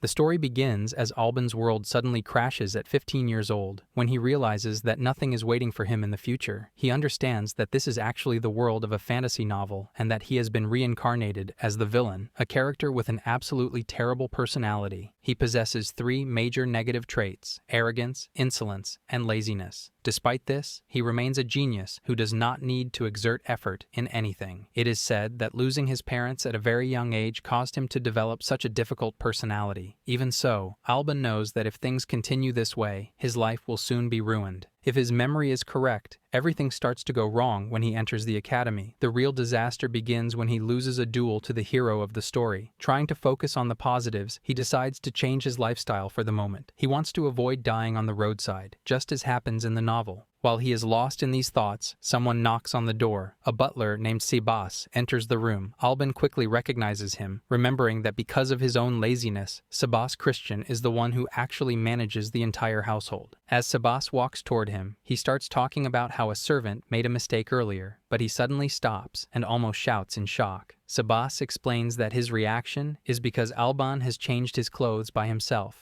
The story begins as Alban's world suddenly crashes at 15 years old. When he realizes that nothing is waiting for him in the future, he understands that this is actually the world of a fantasy novel and that he has been reincarnated as the villain, a character with an absolutely terrible personality. He possesses 3 major negative traits: arrogance, insolence, and laziness. Despite this, he remains a genius who does not need to exert effort in anything. It is said that losing his parents at a very young age caused him to develop such a difficult personality. Even so, Alban knows that if things continue this way, his life will soon be ruined. If his memory is correct, everything starts to go wrong when he enters the academy. The real disaster begins when he loses a duel to the hero of the story. Trying to focus on the positives, he decides to change his lifestyle for the moment. He wants to avoid dying on the roadside, just as happens in the novel. While he is lost in these thoughts, someone knocks on the door. A butler named Sebas enters the room. Alban quickly recognizes him, remembering that because of his own laziness, Sebas Christian is the one who actually manages the entire household. As Sebas walks toward him, he starts talking about how a servant made a mistake earlier, but he suddenly stops and almost shouts in shock. Sebas explains that his reaction is because Alban has changed his clothes by himself.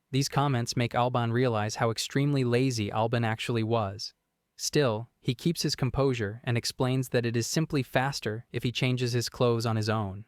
These comments make Alban realize how extremely lazy Alban actually was. Still, he keeps his composure and explains that it is simply faster if he changes his clothes on his own.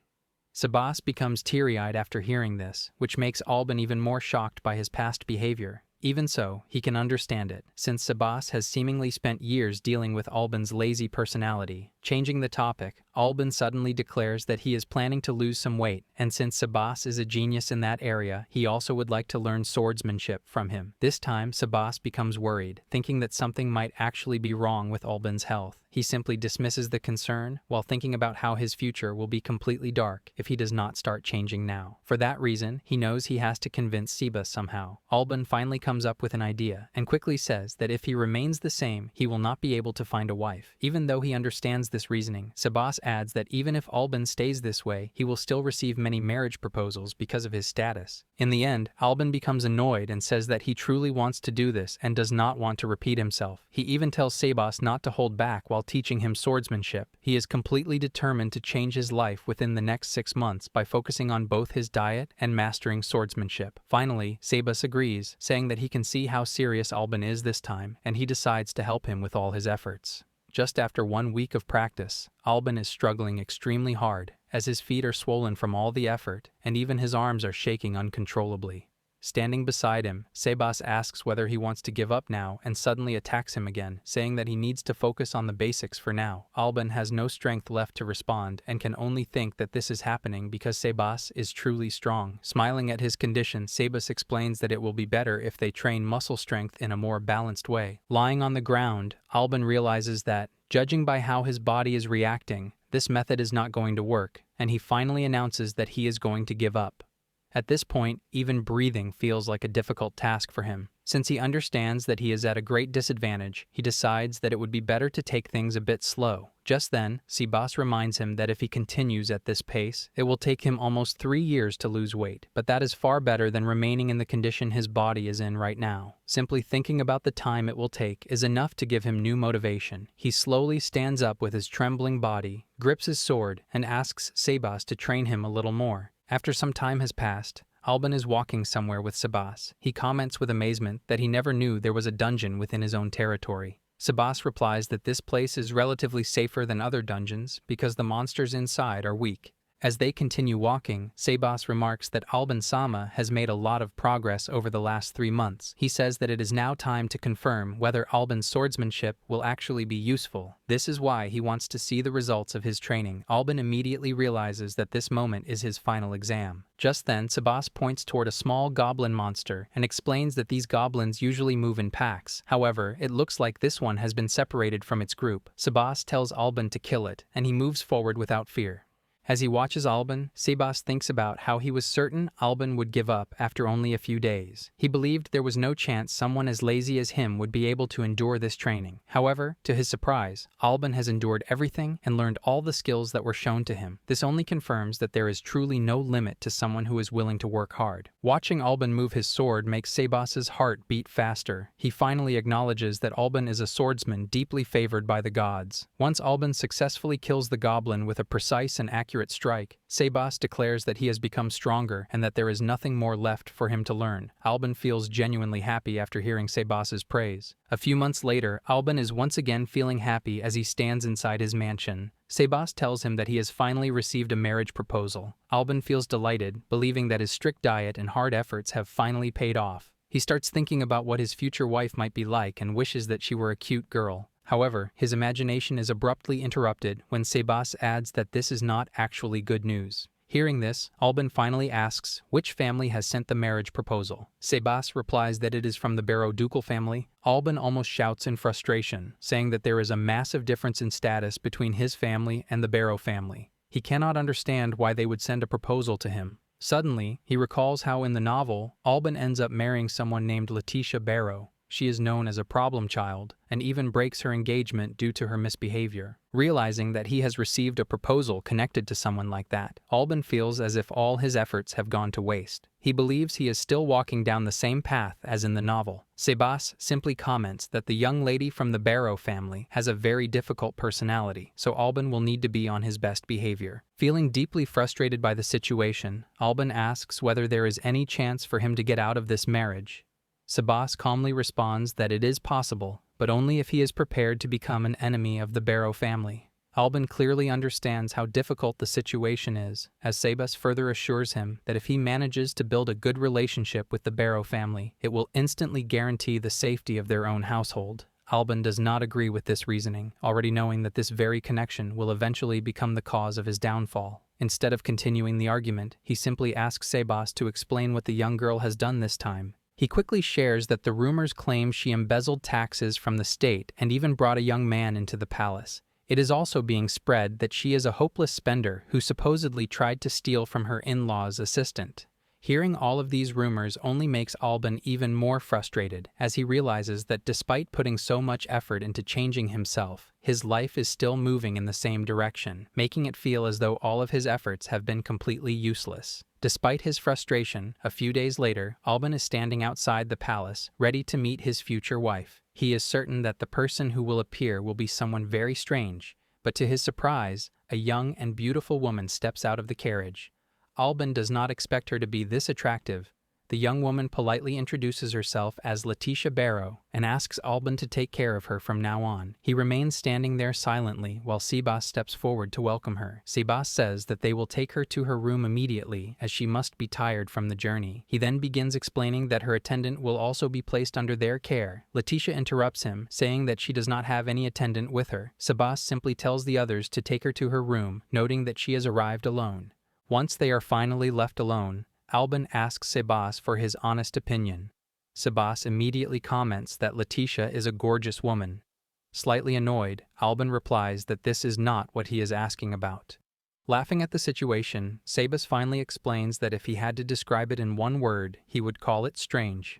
Sebas becomes teary-eyed after hearing this, which makes Alban even more shocked by his past behavior. Even so, he can understand it, since Sebas has seemingly spent years dealing with Alban's lazy personality. Changing the topic, Alban suddenly declares that he is planning to lose some weight, and since Sebas is a genius in that area, he also would like to learn swordsmanship from him. This time, Sebas becomes worried, thinking that something might actually be wrong with Alban's health. He simply dismisses the concern, while thinking about how his future will be completely dark if he does not start changing now. For that reason, he knows he has to convince Sebas somehow. Alban finally comes up with an idea, and quickly says that if he remains the same, he will not be able to find a wife. Even though he understands this reasoning, Sebas adds that even if Alban stays this way, he will still receive many marriage proposals because of his status. In the end, Alban becomes annoyed and says that he truly wants to do this and does not want to repeat himself. He even tells Sebas not to hold back while teaching him swordsmanship. He is completely determined to change his life within the next 6 months by focusing on both his diet and mastering swordsmanship. Finally, Sebas agrees, saying that he can see how serious Alban is this time, and he decides to help him with all his efforts. Just after 1 week of practice, Alban is struggling extremely hard, as his feet are swollen from all the effort, and even his arms are shaking uncontrollably. Standing beside him, Sebas asks whether he wants to give up now and suddenly attacks him again, saying that he needs to focus on the basics for now. Alban has no strength left to respond and can only think that this is happening because Sebas is truly strong. Smiling at his condition, Sebas explains that it will be better if they train muscle strength in a more balanced way. Lying on the ground, Alban realizes that, judging by how his body is reacting, this method is not going to work, and he finally announces that he is going to give up. At this point, even breathing feels like a difficult task for him. Since he understands that he is at a great disadvantage, he decides that it would be better to take things a bit slow. Just then, Sebas reminds him that if he continues at this pace, it will take him almost 3 years to lose weight, but that is far better than remaining in the condition his body is in right now. Simply thinking about the time it will take is enough to give him new motivation. He slowly stands up with his trembling body, grips his sword, and asks Sebas to train him a little more. After some time has passed, Alban is walking somewhere with Sebas. He comments with amazement that he never knew there was a dungeon within his own territory. Sebas replies that this place is relatively safer than other dungeons because the monsters inside are weak. As they continue walking, Sebas remarks that Alban-sama has made a lot of progress over the last 3 months. He says that it is now time to confirm whether Alban's swordsmanship will actually be useful. This is why he wants to see the results of his training. Alban immediately realizes that this moment is his final exam. Just then, Sebas points toward a small goblin monster and explains that these goblins usually move in packs. However, it looks like this one has been separated from its group. Sebas tells Alban to kill it, and he moves forward without fear. As he watches Alban, Sebas thinks about how he was certain Alban would give up after only a few days. He believed there was no chance someone as lazy as him would be able to endure this training. However, to his surprise, Alban has endured everything and learned all the skills that were shown to him. This only confirms that there is truly no limit to someone who is willing to work hard. Watching Alban move his sword makes Sebas's heart beat faster. He finally acknowledges that Alban is a swordsman deeply favored by the gods. Once Alban successfully kills the goblin with a precise and accurate accurate strike. Sebas declares that he has become stronger and that there is nothing more left for him to learn. Alban feels genuinely happy after hearing Sebas's praise. A few months later, Alban is once again feeling happy as he stands inside his mansion. Sebas tells him that he has finally received a marriage proposal. Alban feels delighted, believing that his strict diet and hard efforts have finally paid off. He starts thinking about what his future wife might be like and wishes that she were a cute girl. However, his imagination is abruptly interrupted when Sebas adds that this is not actually good news. Hearing this, Alban finally asks which family has sent the marriage proposal. Sebas replies that it is from the Barrow ducal family. Alban almost shouts in frustration, saying that there is a massive difference in status between his family and the Barrow family. He cannot understand why they would send a proposal to him. Suddenly, he recalls how in the novel, Alban ends up marrying someone named Leticia Barrow. She is known as a problem child, and even breaks her engagement due to her misbehavior. Realizing that he has received a proposal connected to someone like that, Alban feels as if all his efforts have gone to waste. He believes he is still walking down the same path as in the novel. Sebas simply comments that the young lady from the Barrow family has a very difficult personality, so Alban will need to be on his best behavior. Feeling deeply frustrated by the situation, Alban asks whether there is any chance for him to get out of this marriage. Sebas calmly responds that it is possible, but only if he is prepared to become an enemy of the Barrow family. Alban clearly understands how difficult the situation is, as Sebas further assures him that if he manages to build a good relationship with the Barrow family, it will instantly guarantee the safety of their own household. Alban does not agree with this reasoning, already knowing that this very connection will eventually become the cause of his downfall. Instead of continuing the argument, he simply asks Sebas to explain what the young girl has done this time. He quickly shares that the rumors claim she embezzled taxes from the state and even brought a young man into the palace. It is also being spread that she is a hopeless spender who supposedly tried to steal from her in-law's assistant. Hearing all of these rumors only makes Alban even more frustrated, as he realizes that despite putting so much effort into changing himself, his life is still moving in the same direction, making it feel as though all of his efforts have been completely useless. Despite his frustration, a few days later, Alban is standing outside the palace, ready to meet his future wife. He is certain that the person who will appear will be someone very strange, but to his surprise, a young and beautiful woman steps out of the carriage. Alban does not expect her to be this attractive. The young woman politely introduces herself as Leticia Barrow and asks Alban to take care of her from now on. He remains standing there silently while Sebas steps forward to welcome her. Sebas says that they will take her to her room immediately as she must be tired from the journey. He then begins explaining that her attendant will also be placed under their care. Leticia interrupts him, saying that she does not have any attendant with her. Sebas simply tells the others to take her to her room, noting that she has arrived alone. Once they are finally left alone, Alban asks Sebas for his honest opinion. Sebas immediately comments that Leticia is a gorgeous woman. Slightly annoyed, Alban replies that this is not what he is asking about. Laughing at the situation, Sebas finally explains that if he had to describe it in one word, he would call it strange.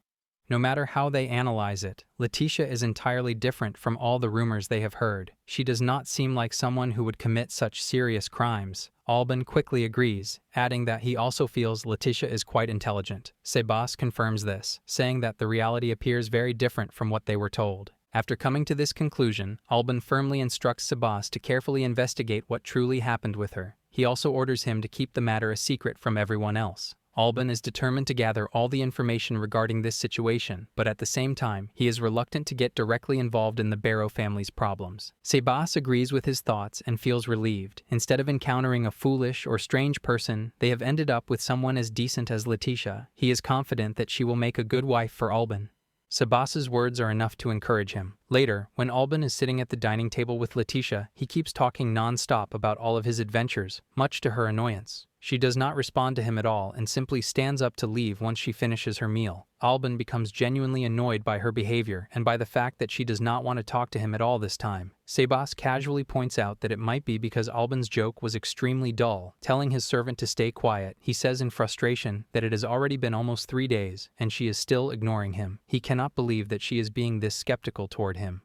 No matter how they analyze it, Leticia is entirely different from all the rumors they have heard. She does not seem like someone who would commit such serious crimes. Alban quickly agrees, adding that he also feels Leticia is quite intelligent. Sebas confirms this, saying that the reality appears very different from what they were told. After coming to this conclusion, Alban firmly instructs Sebas to carefully investigate what truly happened with her. He also orders him to keep the matter a secret from everyone else. Alban is determined to gather all the information regarding this situation, but at the same time, he is reluctant to get directly involved in the Barrow family's problems. Sebas agrees with his thoughts and feels relieved. Instead of encountering a foolish or strange person, they have ended up with someone as decent as Leticia. He is confident that she will make a good wife for Alban. Sebas's words are enough to encourage him. Later, when Alban is sitting at the dining table with Leticia, he keeps talking non-stop about all of his adventures, much to her annoyance. She does not respond to him at all and simply stands up to leave once she finishes her meal. Alban becomes genuinely annoyed by her behavior and by the fact that she does not want to talk to him at all this time. Sebas casually points out that it might be because Alban's joke was extremely dull. Telling his servant to stay quiet, he says in frustration that it has already been almost 3 days and she is still ignoring him. He cannot believe that she is being this skeptical toward him.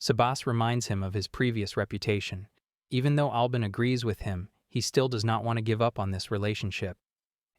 Sebas reminds him of his previous reputation. Even though Alban agrees with him, he still does not want to give up on this relationship.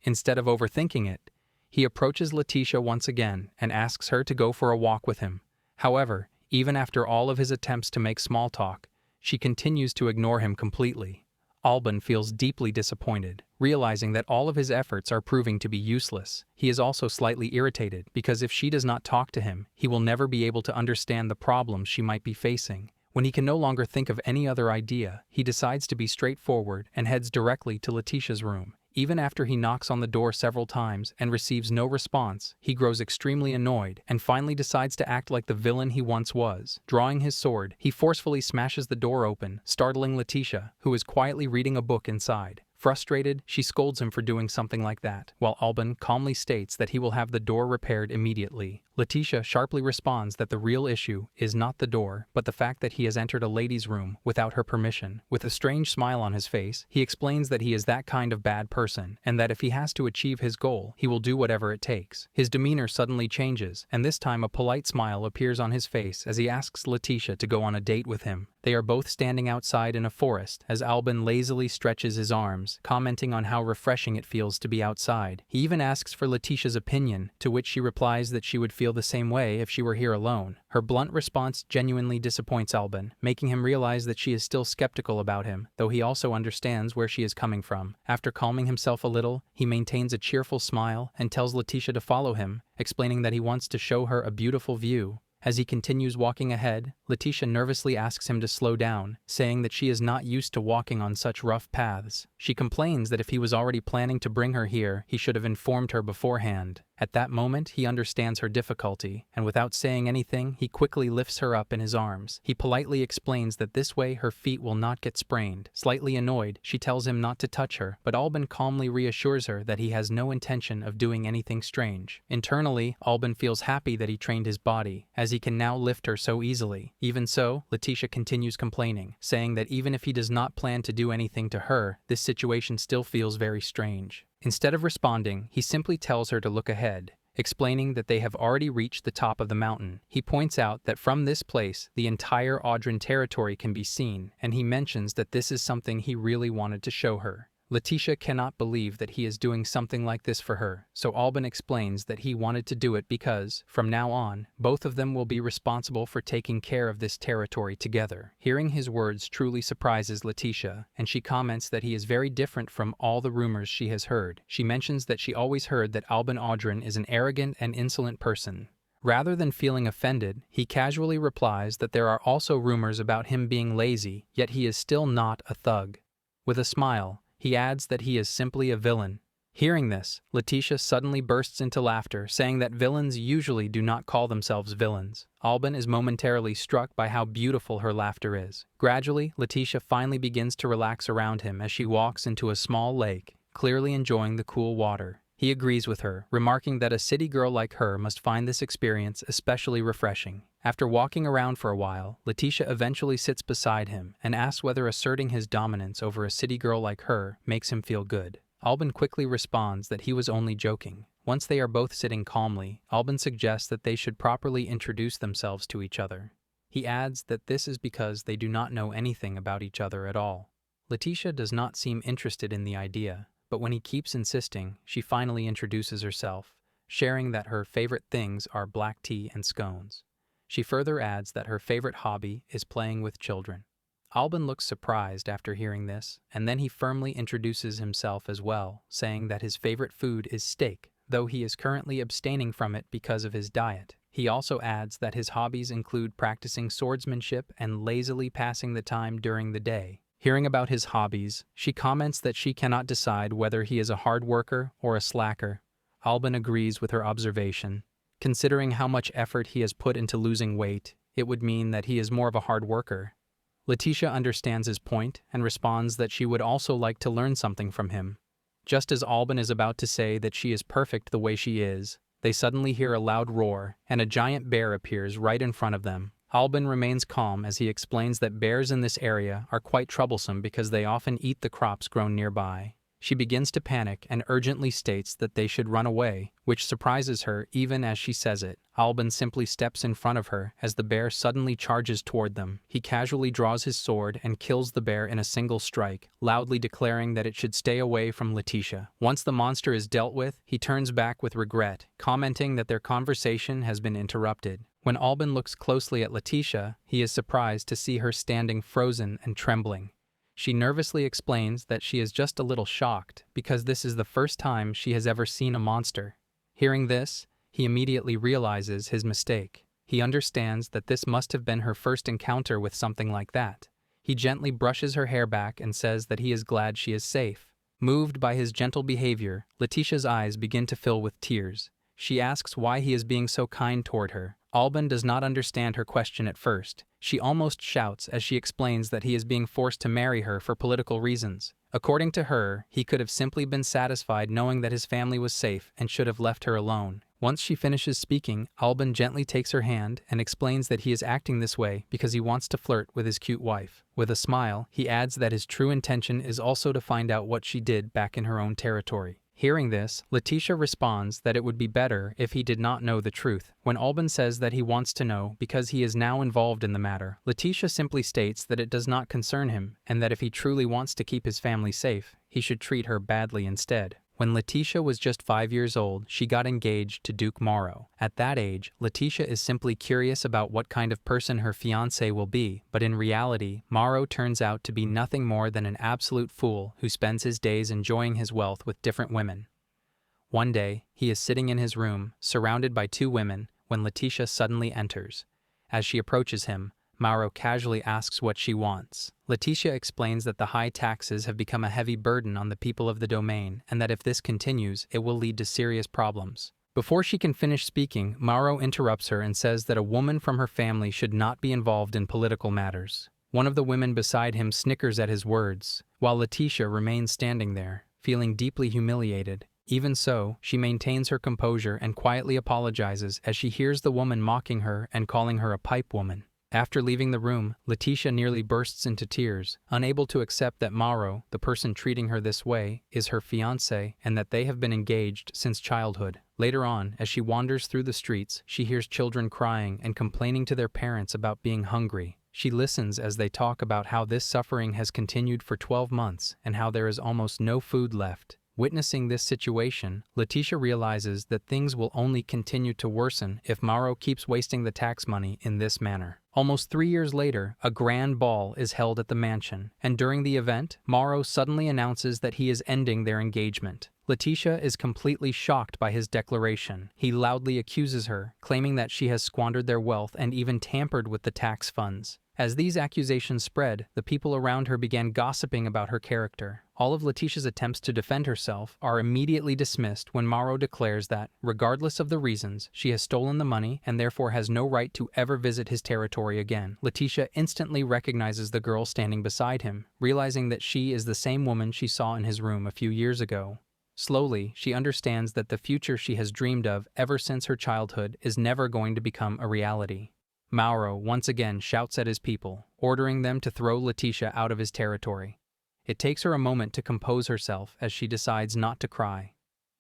Instead of overthinking it, he approaches Leticia once again and asks her to go for a walk with him. However, even after all of his attempts to make small talk, she continues to ignore him completely. Alban feels deeply disappointed, realizing that all of his efforts are proving to be useless. He is also slightly irritated because if she does not talk to him, he will never be able to understand the problems she might be facing. When he can no longer think of any other idea, he decides to be straightforward and heads directly to Leticia's room. Even after he knocks on the door several times and receives no response, he grows extremely annoyed and finally decides to act like the villain he once was. Drawing his sword, he forcefully smashes the door open, startling Leticia, who is quietly reading a book inside. Frustrated, she scolds him for doing something like that, while Alban calmly states that he will have the door repaired immediately. Leticia sharply responds that the real issue is not the door, but the fact that he has entered a lady's room without her permission. With a strange smile on his face, he explains that he is that kind of bad person, and that if he has to achieve his goal, he will do whatever it takes. His demeanor suddenly changes, and this time a polite smile appears on his face as he asks Leticia to go on a date with him. They are both standing outside in a forest as Alban lazily stretches his arms, commenting on how refreshing it feels to be outside. He even asks for Leticia's opinion, to which she replies that she would feel the same way if she were here alone. Her blunt response genuinely disappoints Alban, making him realize that she is still skeptical about him, though he also understands where she is coming from. After calming himself a little, he maintains a cheerful smile and tells Leticia to follow him, explaining that he wants to show her a beautiful view. As he continues walking ahead, Leticia nervously asks him to slow down, saying that she is not used to walking on such rough paths. She complains that if he was already planning to bring her here, he should have informed her beforehand. At that moment, he understands her difficulty, and without saying anything, he quickly lifts her up in his arms. He politely explains that this way her feet will not get sprained. Slightly annoyed, she tells him not to touch her, but Alban calmly reassures her that he has no intention of doing anything strange. Internally, Alban feels happy that he trained his body, as he can now lift her so easily. Even so, Leticia continues complaining, saying that even if he does not plan to do anything to her, this situation still feels very strange. Instead of responding, he simply tells her to look ahead, explaining that they have already reached the top of the mountain. He points out that from this place, the entire Audran territory can be seen, and he mentions that this is something he really wanted to show her. Leticia cannot believe that he is doing something like this for her, so Alban explains that he wanted to do it because, from now on, both of them will be responsible for taking care of this territory together. Hearing his words truly surprises Leticia, and she comments that he is very different from all the rumors she has heard. She mentions that she always heard that Alban Audran is an arrogant and insolent person. Rather than feeling offended, he casually replies that there are also rumors about him being lazy, yet he is still not a thug. With a smile, he adds that he is simply a villain. Hearing this, Leticia suddenly bursts into laughter, saying that villains usually do not call themselves villains. Alban is momentarily struck by how beautiful her laughter is. Gradually, Leticia finally begins to relax around him as she walks into a small lake, clearly enjoying the cool water. He agrees with her, remarking that a city girl like her must find this experience especially refreshing. After walking around for a while, Leticia eventually sits beside him and asks whether asserting his dominance over a city girl like her makes him feel good. Alban quickly responds that he was only joking. Once they are both sitting calmly, Alban suggests that they should properly introduce themselves to each other. He adds that this is because they do not know anything about each other at all. Leticia does not seem interested in the idea, but when he keeps insisting, she finally introduces herself, sharing that her favorite things are black tea and scones. She further adds that her favorite hobby is playing with children. Alban looks surprised after hearing this, and then he firmly introduces himself as well, saying that his favorite food is steak, though he is currently abstaining from it because of his diet. He also adds that his hobbies include practicing swordsmanship and lazily passing the time during the day. Hearing about his hobbies, she comments that she cannot decide whether he is a hard worker or a slacker. Alban agrees with her observation. Considering how much effort he has put into losing weight, it would mean that he is more of a hard worker. Leticia understands his point and responds that she would also like to learn something from him. Just as Alban is about to say that she is perfect the way she is, they suddenly hear a loud roar, and a giant bear appears right in front of them. Alban remains calm as he explains that bears in this area are quite troublesome because they often eat the crops grown nearby. She begins to panic and urgently states that they should run away, which surprises her even as she says it. Alban simply steps in front of her as the bear suddenly charges toward them. He casually draws his sword and kills the bear in a single strike, loudly declaring that it should stay away from Leticia. Once the monster is dealt with, he turns back with regret, commenting that their conversation has been interrupted. When Alban looks closely at Leticia, he is surprised to see her standing frozen and trembling. She nervously explains that she is just a little shocked because this is the first time she has ever seen a monster. Hearing this, he immediately realizes his mistake. He understands that this must have been her first encounter with something like that. He gently brushes her hair back and says that he is glad she is safe. Moved by his gentle behavior, Leticia's eyes begin to fill with tears. She asks why he is being so kind toward her. Alban does not understand her question at first. She almost shouts as she explains that he is being forced to marry her for political reasons. According to her, he could have simply been satisfied knowing that his family was safe and should have left her alone. Once she finishes speaking, Alban gently takes her hand and explains that he is acting this way because he wants to flirt with his cute wife. With a smile, he adds that his true intention is also to find out what she did back in her own territory. Hearing this, Leticia responds that it would be better if he did not know the truth. When Alban says that he wants to know because he is now involved in the matter, Leticia simply states that it does not concern him and that if he truly wants to keep his family safe, he should treat her badly instead. When Leticia was just 5 years old, she got engaged to Duke Mauro. At that age, Leticia is simply curious about what kind of person her fiancé will be, but in reality, Mauro turns out to be nothing more than an absolute fool who spends his days enjoying his wealth with different women. One day, he is sitting in his room, surrounded by 2 women, when Leticia suddenly enters. As she approaches him, Mauro casually asks what she wants. Leticia explains that the high taxes have become a heavy burden on the people of the domain and that if this continues, it will lead to serious problems. Before she can finish speaking, Mauro interrupts her and says that a woman from her family should not be involved in political matters. One of the women beside him snickers at his words, while Leticia remains standing there, feeling deeply humiliated. Even so, she maintains her composure and quietly apologizes as she hears the woman mocking her and calling her a pipe woman. After leaving the room, Leticia nearly bursts into tears, unable to accept that Mauro, the person treating her this way, is her fiancé and that they have been engaged since childhood. Later on, as she wanders through the streets, she hears children crying and complaining to their parents about being hungry. She listens as they talk about how this suffering has continued for 12 months and how there is almost no food left. Witnessing this situation, Leticia realizes that things will only continue to worsen if Mauro keeps wasting the tax money in this manner. Almost 3 years later, a grand ball is held at the mansion, and during the event, Mauro suddenly announces that he is ending their engagement. Leticia is completely shocked by his declaration. He loudly accuses her, claiming that she has squandered their wealth and even tampered with the tax funds. As these accusations spread, the people around her began gossiping about her character. All of Leticia's attempts to defend herself are immediately dismissed when Mauro declares that, regardless of the reasons, she has stolen the money and therefore has no right to ever visit his territory again. Leticia instantly recognizes the girl standing beside him, realizing that she is the same woman she saw in his room a few years ago. Slowly, she understands that the future she has dreamed of ever since her childhood is never going to become a reality. Mauro once again shouts at his people, ordering them to throw Leticia out of his territory. It takes her a moment to compose herself as she decides not to cry.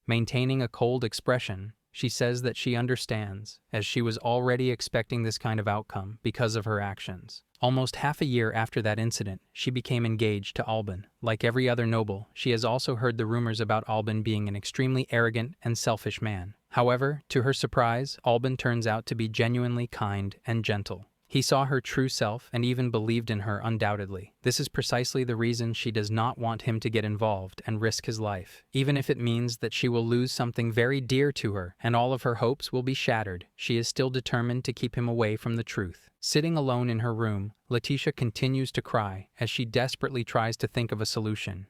Maintaining a cold expression, she says that she understands, as she was already expecting this kind of outcome because of her actions. Almost half a year after that incident, she became engaged to Alban. Like every other noble, she has also heard the rumors about Alban being an extremely arrogant and selfish man. However, to her surprise, Alban turns out to be genuinely kind and gentle. He saw her true self and even believed in her undoubtedly. This is precisely the reason she does not want him to get involved and risk his life. Even if it means that she will lose something very dear to her and all of her hopes will be shattered, she is still determined to keep him away from the truth. Sitting alone in her room, Leticia continues to cry as she desperately tries to think of a solution.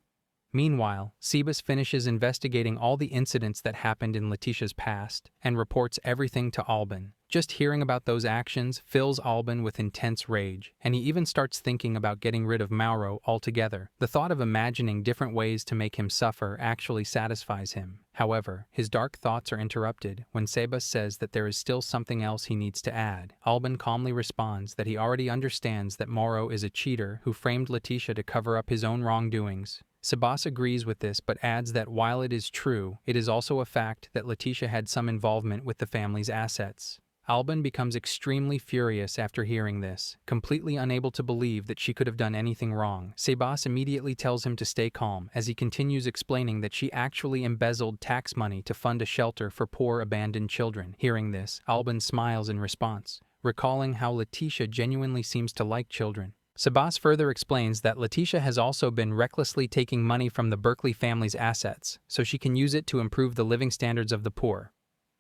Meanwhile, Sebas finishes investigating all the incidents that happened in Leticia's past and reports everything to Alban. Just hearing about those actions fills Alban with intense rage, and he even starts thinking about getting rid of Mauro altogether. The thought of imagining different ways to make him suffer actually satisfies him. However, his dark thoughts are interrupted when Sebas says that there is still something else he needs to add. Alban calmly responds that he already understands that Mauro is a cheater who framed Leticia to cover up his own wrongdoings. Sebas agrees with this but adds that while it is true, it is also a fact that Leticia had some involvement with the family's assets. Alban becomes extremely furious after hearing this, completely unable to believe that she could have done anything wrong. Sebas immediately tells him to stay calm as he continues explaining that she actually embezzled tax money to fund a shelter for poor abandoned children. Hearing this, Alban smiles in response, recalling how Leticia genuinely seems to like children. Sebas further explains that Leticia has also been recklessly taking money from the Berkeley family's assets so she can use it to improve the living standards of the poor.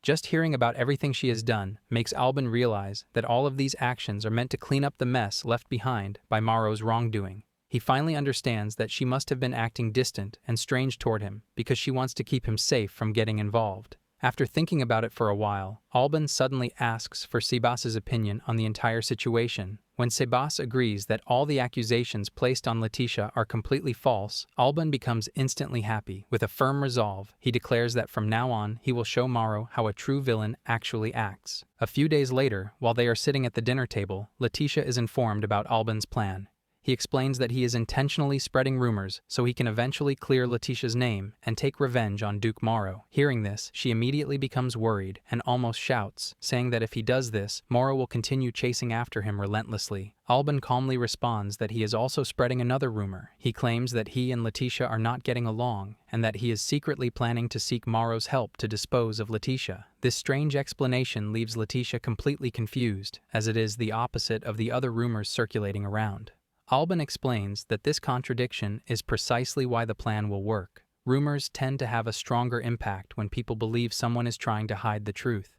Just hearing about everything she has done makes Albin realize that all of these actions are meant to clean up the mess left behind by Mauro's wrongdoing. He finally understands that she must have been acting distant and strange toward him because she wants to keep him safe from getting involved. After thinking about it for a while, Albin suddenly asks for Sebas's opinion on the entire situation. When Sebas agrees that all the accusations placed on Leticia are completely false, Albin becomes instantly happy. With a firm resolve, he declares that from now on he will show Mauro how a true villain actually acts. A few days later, while they are sitting at the dinner table, Leticia is informed about Albin's plan. He explains that he is intentionally spreading rumors so he can eventually clear Leticia's name and take revenge on Duke Mauro. Hearing this, she immediately becomes worried and almost shouts, saying that if he does this, Mauro will continue chasing after him relentlessly. Albin calmly responds that he is also spreading another rumor. He claims that he and Leticia are not getting along and that he is secretly planning to seek Mauro's help to dispose of Leticia. This strange explanation leaves Leticia completely confused, as it is the opposite of the other rumors circulating around. Albin explains that this contradiction is precisely why the plan will work. Rumors tend to have a stronger impact when people believe someone is trying to hide the truth.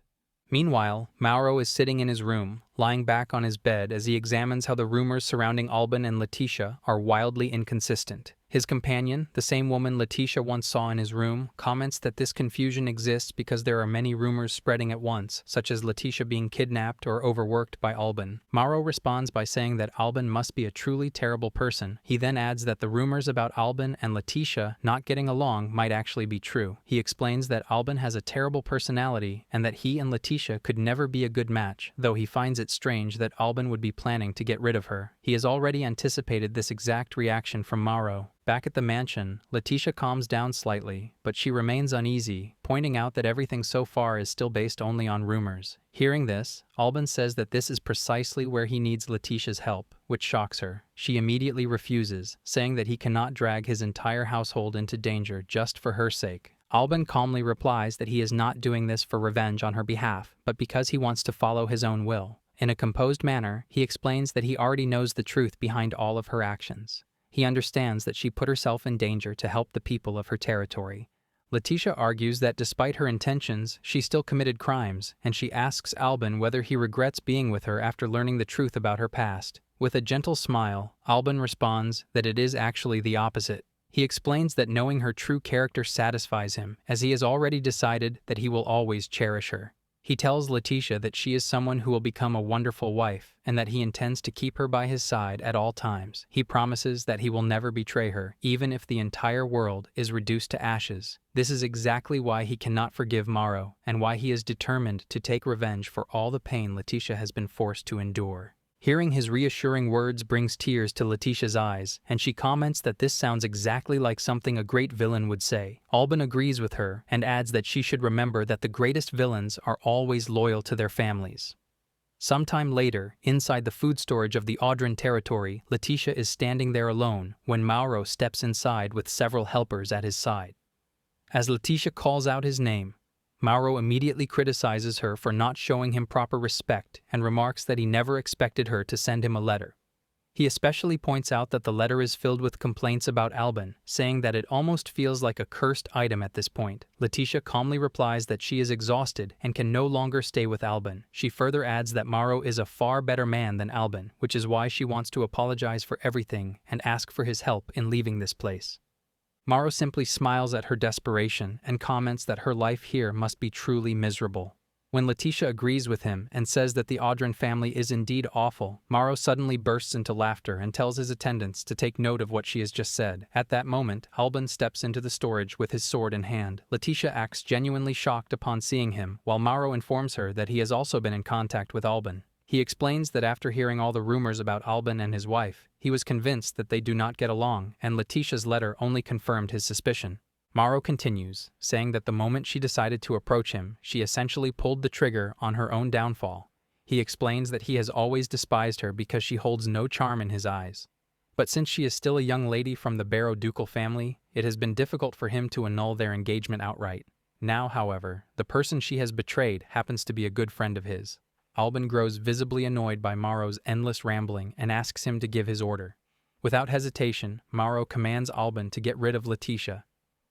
Meanwhile, Mauro is sitting in his room, lying back on his bed as he examines how the rumors surrounding Albin and Leticia are wildly inconsistent. His companion, the same woman Leticia once saw in his room, comments that this confusion exists because there are many rumors spreading at once, such as Leticia being kidnapped or overworked by Albin. Mauro responds by saying that Albin must be a truly terrible person. He then adds that the rumors about Albin and Leticia not getting along might actually be true. He explains that Albin has a terrible personality and that he and Leticia could never be a good match, though he finds it strange that Albin would be planning to get rid of her. He has already anticipated this exact reaction from Mauro. Back at the mansion, Leticia calms down slightly, but she remains uneasy, pointing out that everything so far is still based only on rumors. Hearing this, Albin says that this is precisely where he needs Leticia's help, which shocks her. She immediately refuses, saying that he cannot drag his entire household into danger just for her sake. Albin calmly replies that he is not doing this for revenge on her behalf, but because he wants to follow his own will. In a composed manner, he explains that he already knows the truth behind all of her actions. He understands that she put herself in danger to help the people of her territory. Leticia argues that despite her intentions, she still committed crimes, and she asks Albin whether he regrets being with her after learning the truth about her past. With a gentle smile, Albin responds that it is actually the opposite. He explains that knowing her true character satisfies him, as he has already decided that he will always cherish her. He tells Leticia that she is someone who will become a wonderful wife, and that he intends to keep her by his side at all times. He promises that he will never betray her, even if the entire world is reduced to ashes. This is exactly why he cannot forgive Mauro, and why he is determined to take revenge for all the pain Leticia has been forced to endure. Hearing his reassuring words brings tears to Leticia's eyes, and she comments that this sounds exactly like something a great villain would say. Albin agrees with her and adds that she should remember that the greatest villains are always loyal to their families. Sometime later, inside the food storage of the Audran territory, Leticia is standing there alone when Mauro steps inside with several helpers at his side. As Leticia calls out his name, Mauro immediately criticizes her for not showing him proper respect and remarks that he never expected her to send him a letter. He especially points out that the letter is filled with complaints about Albin, saying that it almost feels like a cursed item at this point. Leticia calmly replies that she is exhausted and can no longer stay with Albin. She further adds that Mauro is a far better man than Albin, which is why she wants to apologize for everything and ask for his help in leaving this place. Mauro simply smiles at her desperation and comments that her life here must be truly miserable. When Leticia agrees with him and says that the Audran family is indeed awful, Mauro suddenly bursts into laughter and tells his attendants to take note of what she has just said. At that moment, Albin steps into the storage with his sword in hand. Leticia acts genuinely shocked upon seeing him, while Mauro informs her that he has also been in contact with Albin. He explains that after hearing all the rumors about Albin and his wife, he was convinced that they do not get along, and Leticia's letter only confirmed his suspicion. Mauro continues, saying that the moment she decided to approach him, she essentially pulled the trigger on her own downfall. He explains that he has always despised her because she holds no charm in his eyes. But since she is still a young lady from the Barrow ducal family, it has been difficult for him to annul their engagement outright. Now, however, the person she has betrayed happens to be a good friend of his. Alban grows visibly annoyed by Mauro's endless rambling and asks him to give his order. Without hesitation, Mauro commands Alban to get rid of Leticia.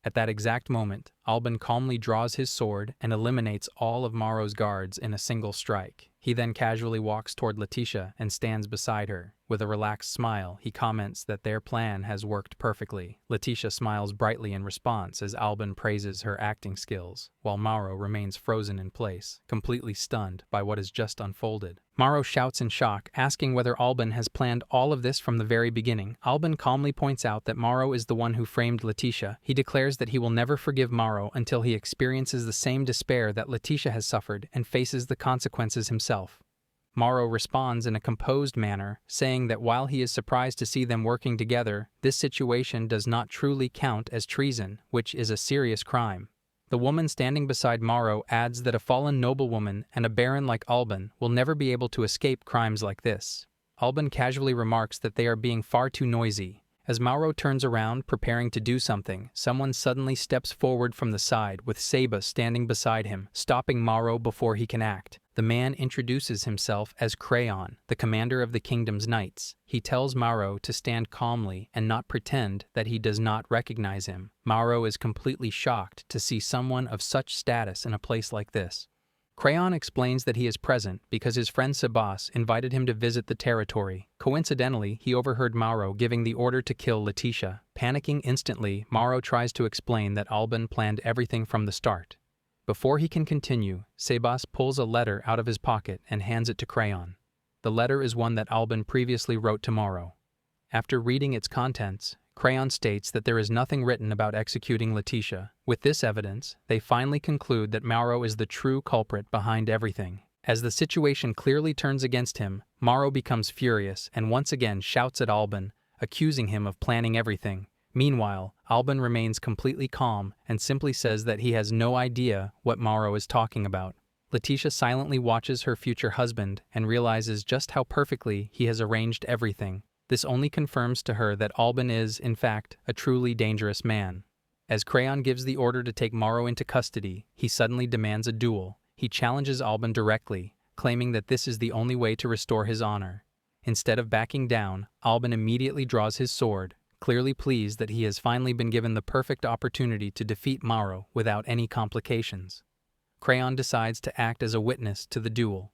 At that exact moment, Alban calmly draws his sword and eliminates all of Mauro's guards in a single strike. He then casually walks toward Leticia and stands beside her. With a relaxed smile, he comments that their plan has worked perfectly. Leticia smiles brightly in response as Alban praises her acting skills, while Mauro remains frozen in place, completely stunned by what has just unfolded. Mauro shouts in shock, asking whether Alban has planned all of this from the very beginning. Alban calmly points out that Mauro is the one who framed Leticia. He declares that he will never forgive Mauro until he experiences the same despair that Leticia has suffered and faces the consequences himself. Mauro responds in a composed manner, saying that while he is surprised to see them working together, this situation does not truly count as treason, which is a serious crime. The woman standing beside Mauro adds that a fallen noblewoman and a baron like Alban will never be able to escape crimes like this. Alban casually remarks that they are being far too noisy. As Mauro turns around, preparing to do something, someone suddenly steps forward from the side, with Seba standing beside him, stopping Mauro before he can act. The man introduces himself as Crayon, the commander of the kingdom's knights. He tells Mauro to stand calmly and not pretend that he does not recognize him. Mauro is completely shocked to see someone of such status in a place like this. Crayon explains that he is present because his friend Sebas invited him to visit the territory. Coincidentally, he overheard Mauro giving the order to kill Leticia. Panicking instantly, Mauro tries to explain that Alban planned everything from the start. Before he can continue, Sebas pulls a letter out of his pocket and hands it to Crayon. The letter is one that Alban previously wrote to Mauro. After reading its contents, Crayon states that there is nothing written about executing Leticia. With this evidence, they finally conclude that Mauro is the true culprit behind everything. As the situation clearly turns against him, Mauro becomes furious and once again shouts at Alban, accusing him of planning everything. Meanwhile, Alban remains completely calm and simply says that he has no idea what Mauro is talking about. Leticia silently watches her future husband and realizes just how perfectly he has arranged everything. This only confirms to her that Alban is, in fact, a truly dangerous man. As Crayon gives the order to take Mauro into custody, he suddenly demands a duel. He challenges Alban directly, claiming that this is the only way to restore his honor. Instead of backing down, Alban immediately draws his sword, clearly pleased that he has finally been given the perfect opportunity to defeat Mauro without any complications. Crayon decides to act as a witness to the duel.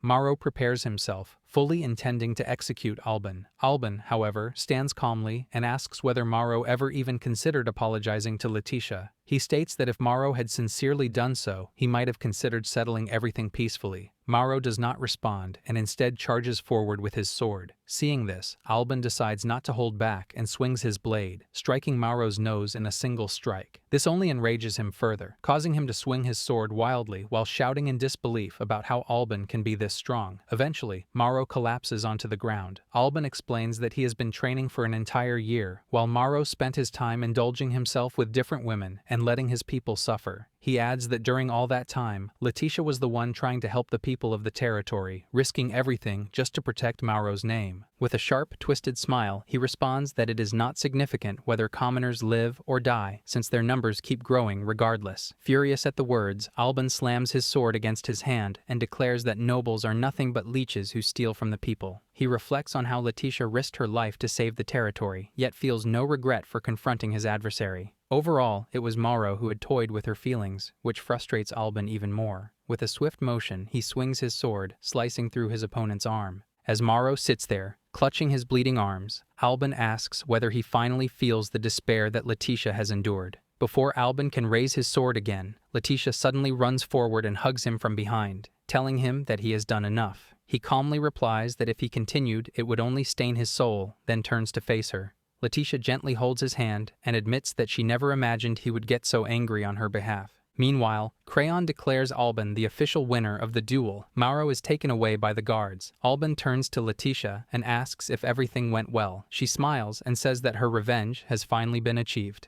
Mauro prepares himself, fully intending to execute Alban. Alban, however, stands calmly and asks whether Mauro ever even considered apologizing to Leticia. He states that if Mauro had sincerely done so, he might have considered settling everything peacefully. Mauro does not respond and instead charges forward with his sword. Seeing this, Alban decides not to hold back and swings his blade, striking Mauro's nose in a single strike. This only enrages him further, causing him to swing his sword wildly while shouting in disbelief about how Alban can be this strong. Eventually, Mauro collapses onto the ground. Alban explains that he has been training for an entire year, while Mauro spent his time indulging himself with different women and letting his people suffer. He adds that during all that time, Leticia was the one trying to help the people of the territory, risking everything just to protect Mauro's name. With a sharp, twisted smile, he responds that it is not significant whether commoners live or die, since their numbers keep growing regardless. Furious at the words, Alban slams his sword against his hand and declares that nobles are nothing but leeches who steal from the people. He reflects on how Leticia risked her life to save the territory, yet feels no regret for confronting his adversary. Overall, it was Mauro who had toyed with her feelings, which frustrates Alban even more. With a swift motion, he swings his sword, slicing through his opponent's arm. As Mauro sits there, clutching his bleeding arms, Alban asks whether he finally feels the despair that Leticia has endured. Before Alban can raise his sword again, Leticia suddenly runs forward and hugs him from behind, telling him that he has done enough. He calmly replies that if he continued, it would only stain his soul, then turns to face her. Leticia gently holds his hand and admits that she never imagined he would get so angry on her behalf. Meanwhile, Crayon declares Alban the official winner of the duel. Mauro is taken away by the guards. Alban turns to Leticia and asks if everything went well. She smiles and says that her revenge has finally been achieved.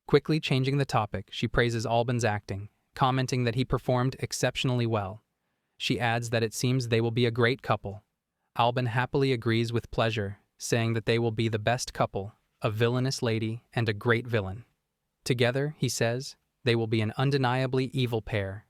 Quickly changing the topic, she praises Alban's acting, commenting that he performed exceptionally well. She adds that it seems they will be a great couple. Alban happily agrees with pleasure, saying that they will be the best couple, a villainous lady and a great villain. Together, he says, they will be an undeniably evil pair.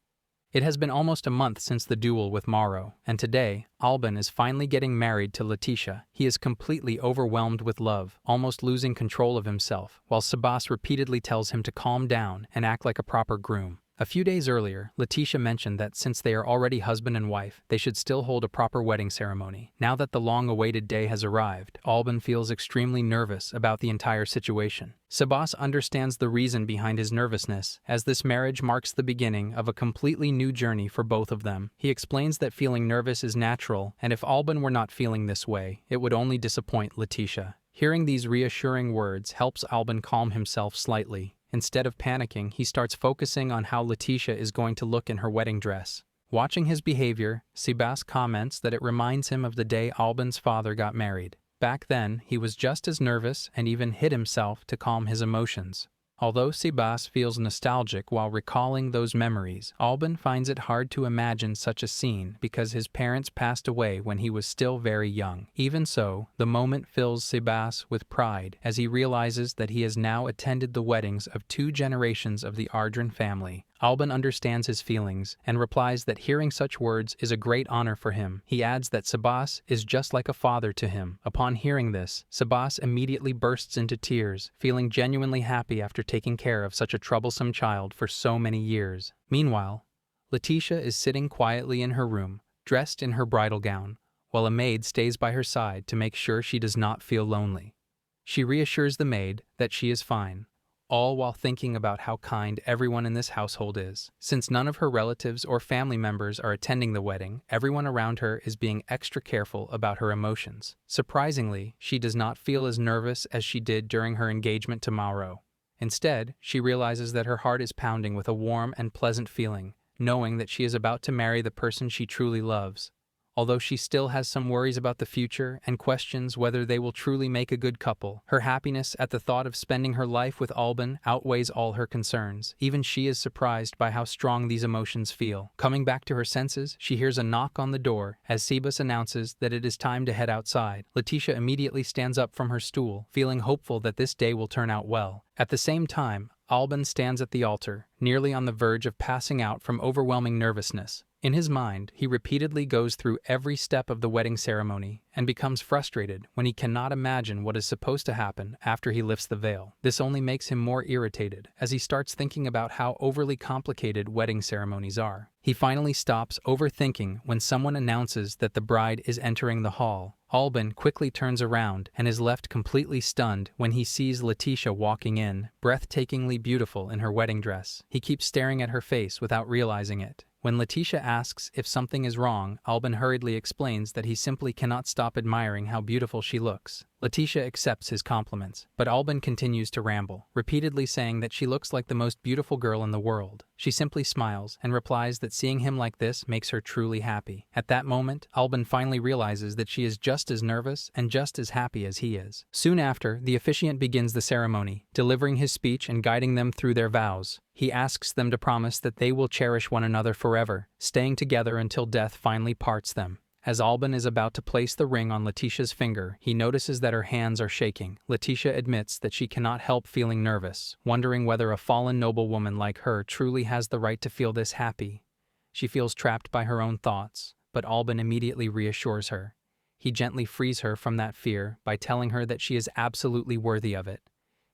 It has been almost a month since the duel with Mauro, and today, Alban is finally getting married to Leticia. He is completely overwhelmed with love, almost losing control of himself, while Sebas repeatedly tells him to calm down and act like a proper groom. A few days earlier, Leticia mentioned that since they are already husband and wife, they should still hold a proper wedding ceremony. Now that the long-awaited day has arrived, Alban feels extremely nervous about the entire situation. Sebas understands the reason behind his nervousness, as this marriage marks the beginning of a completely new journey for both of them. He explains that feeling nervous is natural, and if Alban were not feeling this way, it would only disappoint Leticia. Hearing these reassuring words helps Alban calm himself slightly. Instead of panicking, he starts focusing on how Leticia is going to look in her wedding dress. Watching his behavior, Sebas comments that it reminds him of the day Alban's father got married. Back then, he was just as nervous and even hid himself to calm his emotions. Although Sebas feels nostalgic while recalling those memories, Alban finds it hard to imagine such a scene because his parents passed away when he was still very young. Even so, the moment fills Sebas with pride as he realizes that he has now attended the weddings of 2 generations of the Ardran family. Alban understands his feelings and replies that hearing such words is a great honor for him. He adds that Sebas is just like a father to him. Upon hearing this, Sebas immediately bursts into tears, feeling genuinely happy after taking care of such a troublesome child for so many years. Meanwhile, Leticia is sitting quietly in her room, dressed in her bridal gown, while a maid stays by her side to make sure she does not feel lonely. She reassures the maid that she is fine, all while thinking about how kind everyone in this household is. Since none of her relatives or family members are attending the wedding, everyone around her is being extra careful about her emotions. Surprisingly, she does not feel as nervous as she did during her engagement to Mauro. Instead, she realizes that her heart is pounding with a warm and pleasant feeling, knowing that she is about to marry the person she truly loves. Although she still has some worries about the future and questions whether they will truly make a good couple, her happiness at the thought of spending her life with Alban outweighs all her concerns. Even she is surprised by how strong these emotions feel. Coming back to her senses, she hears a knock on the door as Sebas announces that it is time to head outside. Leticia immediately stands up from her stool, feeling hopeful that this day will turn out well. At the same time, Alban stands at the altar, nearly on the verge of passing out from overwhelming nervousness. In his mind, he repeatedly goes through every step of the wedding ceremony and becomes frustrated when he cannot imagine what is supposed to happen after he lifts the veil. This only makes him more irritated as he starts thinking about how overly complicated wedding ceremonies are. He finally stops overthinking when someone announces that the bride is entering the hall. Alban quickly turns around and is left completely stunned when he sees Leticia walking in, breathtakingly beautiful in her wedding dress. He keeps staring at her face without realizing it. When Leticia asks if something is wrong, Alban hurriedly explains that he simply cannot stop admiring how beautiful she looks. Leticia accepts his compliments, but Alban continues to ramble, repeatedly saying that she looks like the most beautiful girl in the world. She simply smiles and replies that seeing him like this makes her truly happy. At that moment, Alban finally realizes that she is just as nervous and just as happy as he is. Soon after, the officiant begins the ceremony, delivering his speech and guiding them through their vows. He asks them to promise that they will cherish one another forever, staying together until death finally parts them. As Alban is about to place the ring on Leticia's finger, he notices that her hands are shaking. Leticia admits that she cannot help feeling nervous, wondering whether a fallen noblewoman like her truly has the right to feel this happy. She feels trapped by her own thoughts, but Alban immediately reassures her. He gently frees her from that fear by telling her that she is absolutely worthy of it.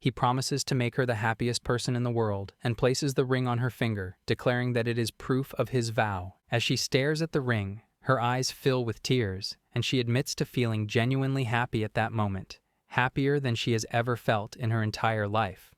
He promises to make her the happiest person in the world and places the ring on her finger, declaring that it is proof of his vow. As she stares at the ring, her eyes fill with tears, and she admits to feeling genuinely happy at that moment, happier than she has ever felt in her entire life.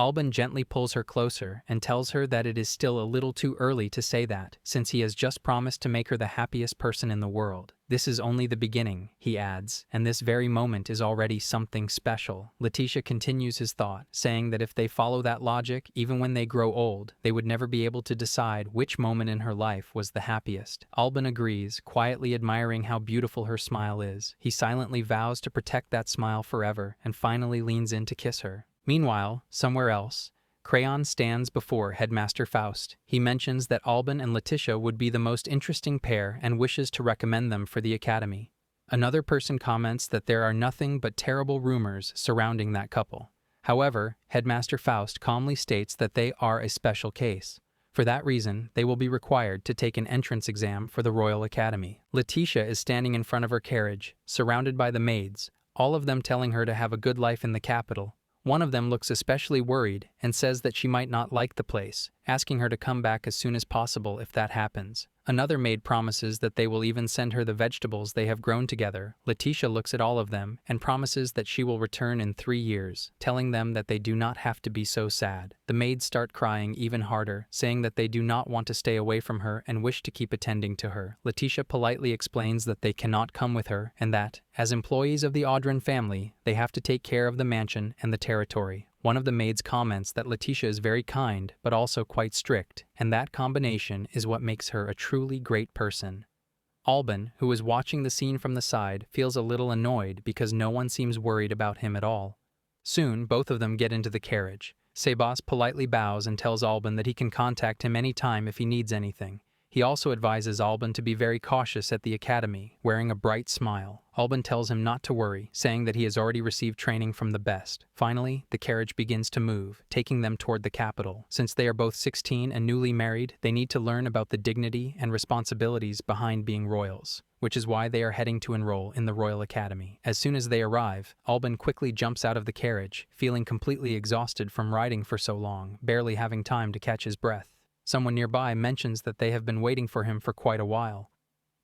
Alban gently pulls her closer and tells her that it is still a little too early to say that, since he has just promised to make her the happiest person in the world. This is only the beginning, he adds, and this very moment is already something special. Leticia continues his thought, saying that if they follow that logic, even when they grow old, they would never be able to decide which moment in her life was the happiest. Alban agrees, quietly admiring how beautiful her smile is. He silently vows to protect that smile forever and finally leans in to kiss her. Meanwhile, somewhere else, Crayon stands before Headmaster Faust. He mentions that Alban and Leticia would be the most interesting pair and wishes to recommend them for the academy. Another person comments that there are nothing but terrible rumors surrounding that couple. However, Headmaster Faust calmly states that they are a special case. For that reason, they will be required to take an entrance exam for the Royal Academy. Leticia is standing in front of her carriage, surrounded by the maids, all of them telling her to have a good life in the capital. One of them looks especially worried and says that she might not like the place, asking her to come back as soon as possible if that happens. Another maid promises that they will even send her the vegetables they have grown together. Leticia looks at all of them and promises that she will return in 3 years, telling them that they do not have to be so sad. The maids start crying even harder, saying that they do not want to stay away from her and wish to keep attending to her. Leticia politely explains that they cannot come with her and that, as employees of the Audran family, they have to take care of the mansion and the territory. One of the maids comments that Leticia is very kind, but also quite strict, and that combination is what makes her a truly great person. Alban, who is watching the scene from the side, feels a little annoyed because no one seems worried about him at all. Soon, both of them get into the carriage. Sebas politely bows and tells Alban that he can contact him anytime if he needs anything. He also advises Alban to be very cautious at the academy, wearing a bright smile. Alban tells him not to worry, saying that he has already received training from the best. Finally, the carriage begins to move, taking them toward the capital. Since they are both 16 and newly married, they need to learn about the dignity and responsibilities behind being royals, which is why they are heading to enroll in the Royal Academy. As soon as they arrive, Alban quickly jumps out of the carriage, feeling completely exhausted from riding for so long, barely having time to catch his breath. Someone nearby mentions that they have been waiting for him for quite a while.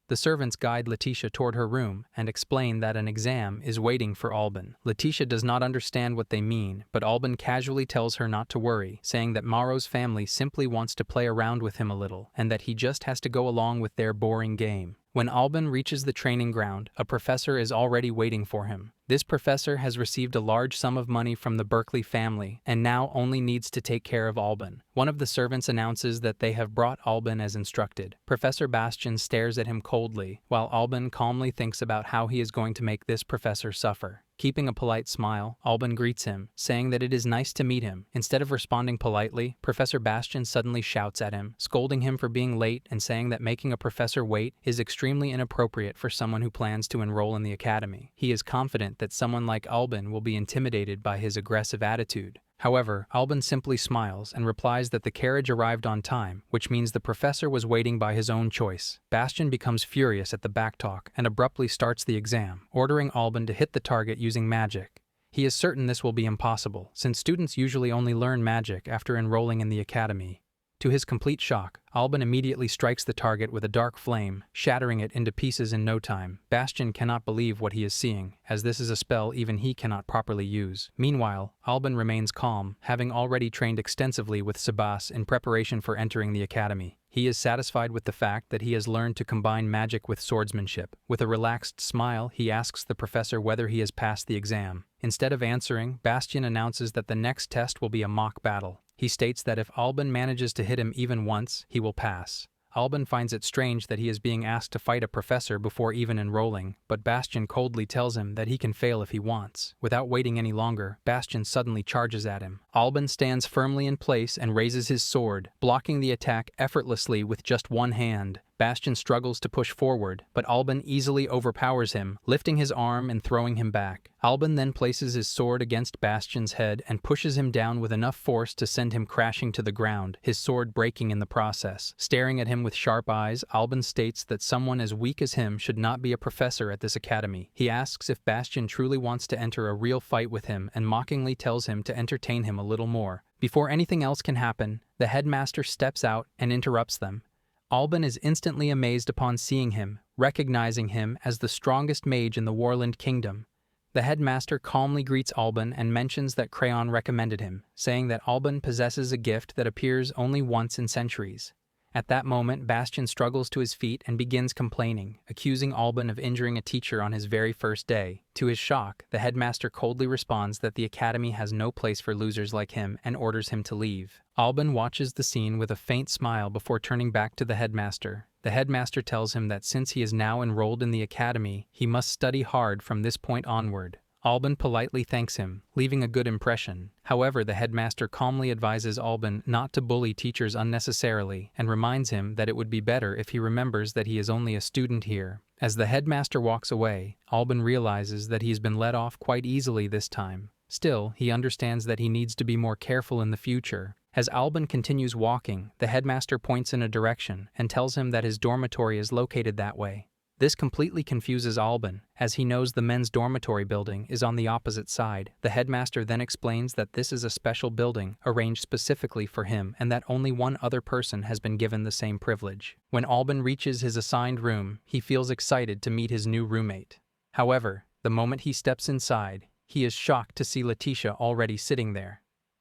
The servants guide Leticia toward her room and explain that an exam is waiting for Alban. Leticia does not understand what they mean, but Alban casually tells her not to worry, saying that Mauro's family simply wants to play around with him a little, and that he just has to go along with their boring game. When Alban reaches the training ground, a professor is already waiting for him. This professor has received a large sum of money from the Berkeley family and now only needs to take care of Alban. One of the servants announces that they have brought Alban as instructed. Professor Bastian stares at him coldly, while Alban calmly thinks about how he is going to make this professor suffer. Keeping a polite smile, Alban greets him, saying that it is nice to meet him. Instead of responding politely, Professor Bastian suddenly shouts at him, scolding him for being late and saying that making a professor wait is extremely inappropriate for someone who plans to enroll in the academy. He is confident that someone like Alban will be intimidated by his aggressive attitude. However, Alban simply smiles and replies that the carriage arrived on time, which means the professor was waiting by his own choice. Bastian becomes furious at the backtalk and abruptly starts the exam, ordering Alban to hit the target using magic. He is certain this will be impossible, since students usually only learn magic after enrolling in the academy. To his complete shock, Alban immediately strikes the target with a dark flame, shattering it into pieces in no time. Bastian cannot believe what he is seeing, as this is a spell even he cannot properly use. Meanwhile, Alban remains calm, having already trained extensively with Sebas in preparation for entering the academy. He is satisfied with the fact that he has learned to combine magic with swordsmanship. With a relaxed smile, he asks the professor whether he has passed the exam. Instead of answering, Bastian announces that the next test will be a mock battle. He states that if Alban manages to hit him even once, he will pass. Alban finds it strange that he is being asked to fight a professor before even enrolling, but Bastian coldly tells him that he can fail if he wants. Without waiting any longer, Bastian suddenly charges at him. Alban stands firmly in place and raises his sword, blocking the attack effortlessly with just one hand. Bastian struggles to push forward, but Alban easily overpowers him, lifting his arm and throwing him back. Alban then places his sword against Bastian's head and pushes him down with enough force to send him crashing to the ground, his sword breaking in the process. Staring at him with sharp eyes, Alban states that someone as weak as him should not be a professor at this academy. He asks if Bastian truly wants to enter a real fight with him and mockingly tells him to entertain him a little more. Before anything else can happen, the headmaster steps out and interrupts them. Alban is instantly amazed upon seeing him, recognizing him as the strongest mage in the Warland Kingdom. The headmaster calmly greets Alban and mentions that Crayon recommended him, saying that Alban possesses a gift that appears only once in centuries. At that moment, Bastian struggles to his feet and begins complaining, accusing Alban of injuring a teacher on his very first day. To his shock, the headmaster coldly responds that the academy has no place for losers like him and orders him to leave. Alban watches the scene with a faint smile before turning back to the headmaster. The headmaster tells him that since he is now enrolled in the academy, he must study hard from this point onward. Alban politely thanks him, leaving a good impression. However, the headmaster calmly advises Alban not to bully teachers unnecessarily and reminds him that it would be better if he remembers that he is only a student here. As the headmaster walks away, Alban realizes that he has been let off quite easily this time. Still, he understands that he needs to be more careful in the future. As Albin continues walking, the headmaster points in a direction and tells him that his dormitory is located that way. This completely confuses Albin, as he knows the men's dormitory building is on the opposite side. The headmaster then explains that this is a special building arranged specifically for him and that only one other person has been given the same privilege. When Albin reaches his assigned room, he feels excited to meet his new roommate. However, the moment he steps inside, he is shocked to see Leticia already sitting there.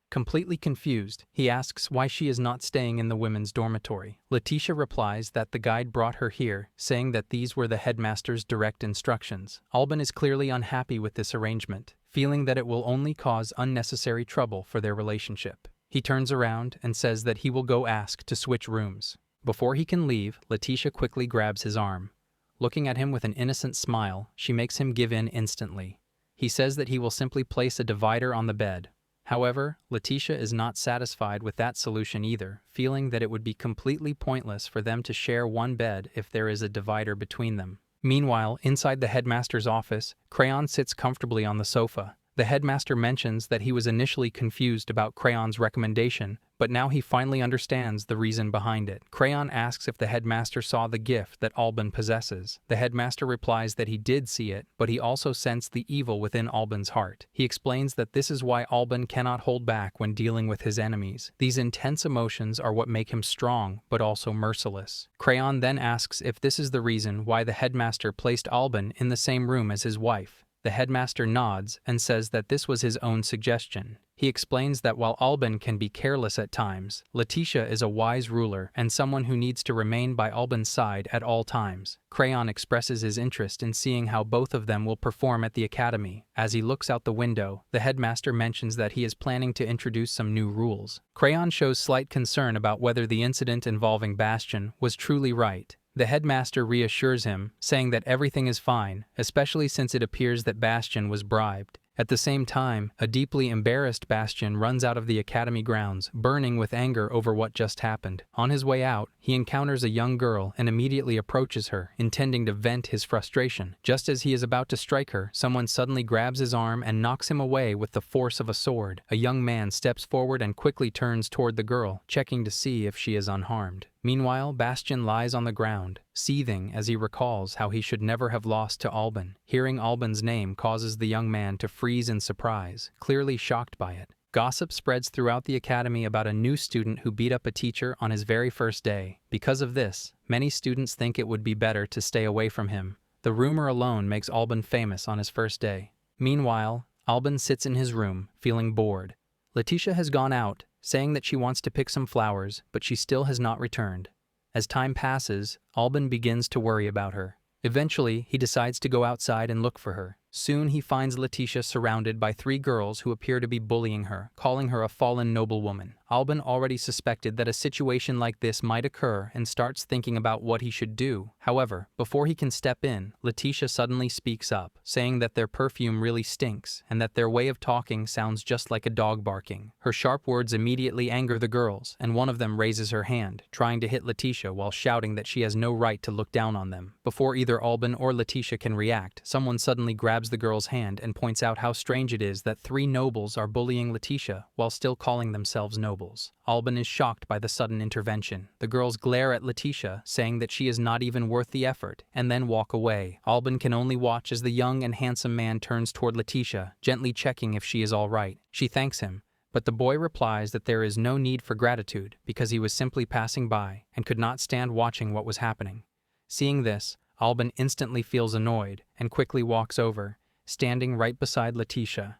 Completely confused, he asks why she is not staying in the women's dormitory. Leticia replies that the guide brought her here, saying that these were the headmaster's direct instructions. Albin is clearly unhappy with this arrangement, feeling that it will only cause unnecessary trouble for their relationship. He turns around and says that he will go ask to switch rooms. Before he can leave, Leticia quickly grabs his arm. Looking at him with an innocent smile, she makes him give in instantly. He says that he will simply place a divider on the bed. However, Leticia is not satisfied with that solution either, feeling that it would be completely pointless for them to share one bed if there is a divider between them. Meanwhile, inside the headmaster's office, Crayon sits comfortably on the sofa. The headmaster mentions that he was initially confused about Crayon's recommendation, but now he finally understands the reason behind it. Crayon asks if the headmaster saw the gift that Albin possesses. The headmaster replies that he did see it, but he also sensed the evil within Albin's heart. He explains that this is why Albin cannot hold back when dealing with his enemies. These intense emotions are what make him strong, but also merciless. Crayon then asks if this is the reason why the headmaster placed Albin in the same room as his wife. The headmaster nods and says that this was his own suggestion. He explains that while Albin can be careless at times, Leticia is a wise ruler and someone who needs to remain by Albin's side at all times. Crayon expresses his interest in seeing how both of them will perform at the academy. As he looks out the window, the headmaster mentions that he is planning to introduce some new rules. Crayon shows slight concern about whether the incident involving Bastion was truly right. The headmaster reassures him, saying that everything is fine, especially since it appears that Bastion was bribed. At the same time, a deeply embarrassed Bastion runs out of the academy grounds, burning with anger over what just happened. On his way out, he encounters a young girl and immediately approaches her, intending to vent his frustration. Just as he is about to strike her, someone suddenly grabs his arm and knocks him away with the force of a sword. A young man steps forward and quickly turns toward the girl, checking to see if she is unharmed. Meanwhile, Bastion lies on the ground, seething as he recalls how he should never have lost to Albin. Hearing Albin's name causes the young man to freeze in surprise, clearly shocked by it. Gossip spreads throughout the academy about a new student who beat up a teacher on his very first day. Because of this, many students think it would be better to stay away from him. The rumor alone makes Albin famous on his first day. Meanwhile, Albin sits in his room, feeling bored. Leticia has gone out, saying that she wants to pick some flowers, but she still has not returned. As time passes, Albin begins to worry about her. Eventually, he decides to go outside and look for her. Soon he finds Leticia surrounded by 3 girls who appear to be bullying her, calling her a fallen noblewoman. Albin already suspected that a situation like this might occur and starts thinking about what he should do. However, before he can step in, Leticia suddenly speaks up, saying that their perfume really stinks and that their way of talking sounds just like a dog barking. Her sharp words immediately anger the girls, and one of them raises her hand, trying to hit Leticia while shouting that she has no right to look down on them. Before either Albin or Leticia can react, someone suddenly grabs the girl's hand and points out how strange it is that 3 nobles are bullying Leticia while still calling themselves nobles. Albin is shocked by the sudden intervention. The girls glare at Leticia, saying that she is not even worth the effort, and then walk away. Albin can only watch as the young and handsome man turns toward Leticia, gently checking if she is all right. She thanks him, but the boy replies that there is no need for gratitude because he was simply passing by and could not stand watching what was happening. Seeing this, Albin instantly feels annoyed and quickly walks over, standing right beside Leticia.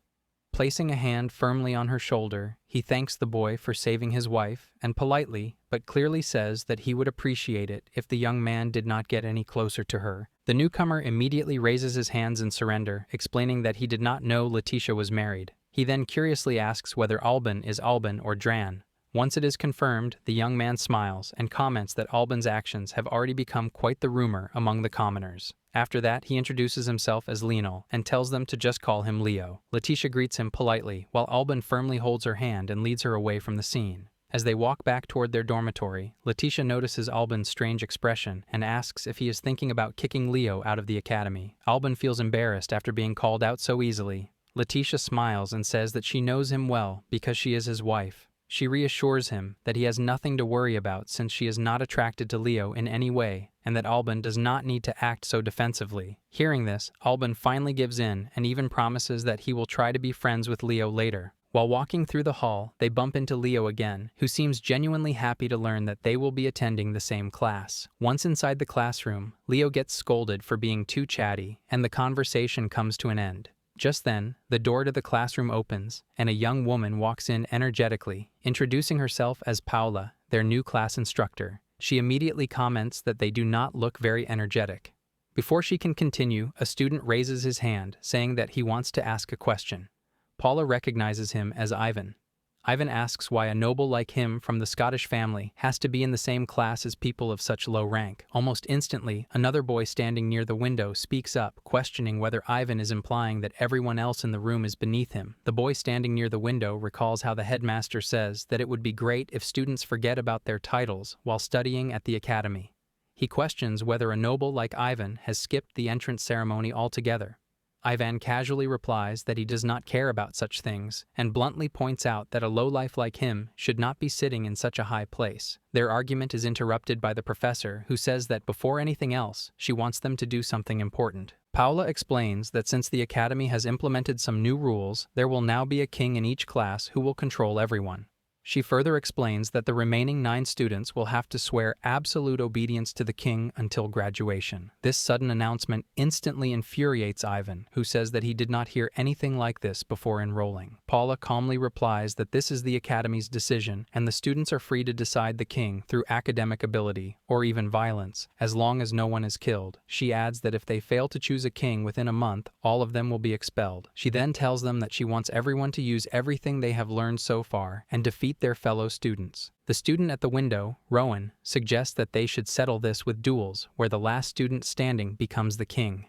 Placing a hand firmly on her shoulder, he thanks the boy for saving his wife and politely, but clearly says that he would appreciate it if the young man did not get any closer to her. The newcomer immediately raises his hands in surrender, explaining that he did not know Leticia was married. He then curiously asks whether Albin is Albin or Dran. Once it is confirmed, the young man smiles and comments that Albin's actions have already become quite the rumor among the commoners. After that, he introduces himself as Lionel and tells them to just call him Leo. Leticia greets him politely, while Albin firmly holds her hand and leads her away from the scene. As they walk back toward their dormitory, Leticia notices Albin's strange expression and asks if he is thinking about kicking Leo out of the academy. Albin feels embarrassed after being called out so easily. Leticia smiles and says that she knows him well because she is his wife. She reassures him that he has nothing to worry about since she is not attracted to Leo in any way, and that Alban does not need to act so defensively. Hearing this, Alban finally gives in and even promises that he will try to be friends with Leo later. While walking through the hall, they bump into Leo again, who seems genuinely happy to learn that they will be attending the same class. Once inside the classroom, Leo gets scolded for being too chatty, and the conversation comes to an end. Just then, the door to the classroom opens, and a young woman walks in energetically, introducing herself as Paula, their new class instructor. She immediately comments that they do not look very energetic. Before she can continue, a student raises his hand, saying that he wants to ask a question. Paula recognizes him as Ivan. Ivan asks why a noble like him from the Scottish family has to be in the same class as people of such low rank. Almost instantly, another boy standing near the window speaks up, questioning whether Ivan is implying that everyone else in the room is beneath him. The boy standing near the window recalls how the headmaster says that it would be great if students forget about their titles while studying at the academy. He questions whether a noble like Ivan has skipped the entrance ceremony altogether. Ivan casually replies that he does not care about such things, and bluntly points out that a lowlife like him should not be sitting in such a high place. Their argument is interrupted by the professor, who says that before anything else, she wants them to do something important. Paula explains that since the academy has implemented some new rules, there will now be a king in each class who will control everyone. She further explains that the remaining 9 students will have to swear absolute obedience to the king until graduation. This sudden announcement instantly infuriates Ivan, who says that he did not hear anything like this before enrolling. Paula calmly replies that this is the academy's decision, and the students are free to decide the king through academic ability, or even violence, as long as no one is killed. She adds that if they fail to choose a king within a month, all of them will be expelled. She then tells them that she wants everyone to use everything they have learned so far and defeat their fellow students. The student at the window, Rowan, suggests that they should settle this with duels, where the last student standing becomes the king.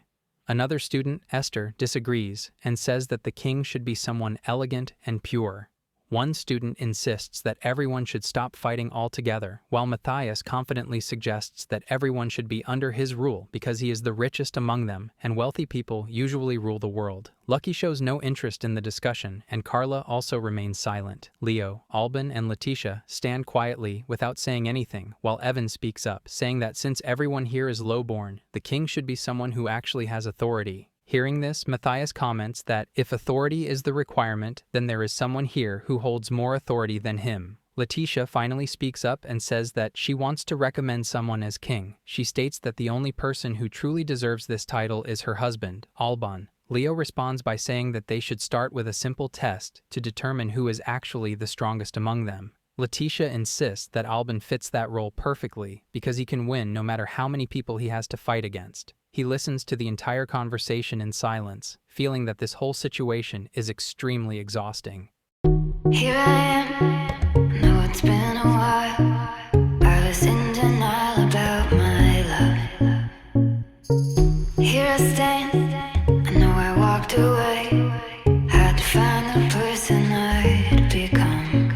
Another student, Esther, disagrees and says that the king should be someone elegant and pure. One student insists that everyone should stop fighting altogether, while Matthias confidently suggests that everyone should be under his rule because he is the richest among them, and wealthy people usually rule the world. Lucky shows no interest in the discussion, and Carla also remains silent. Leo, Alban, and Leticia stand quietly without saying anything, while Evan speaks up, saying that since everyone here is lowborn, the king should be someone who actually has authority. Hearing this, Matthias comments that if authority is the requirement, then there is someone here who holds more authority than him. Leticia finally speaks up and says that she wants to recommend someone as king. She states that the only person who truly deserves this title is her husband, Alban. Leo responds by saying that they should start with a simple test to determine who is actually the strongest among them. Leticia insists that Alban fits that role perfectly because he can win no matter how many people he has to fight against. He listens to the entire conversation in silence, feeling that this whole situation is extremely exhausting. Here I am, know it's been a while. I was in denial about my love. Here I stand, I know I walked away.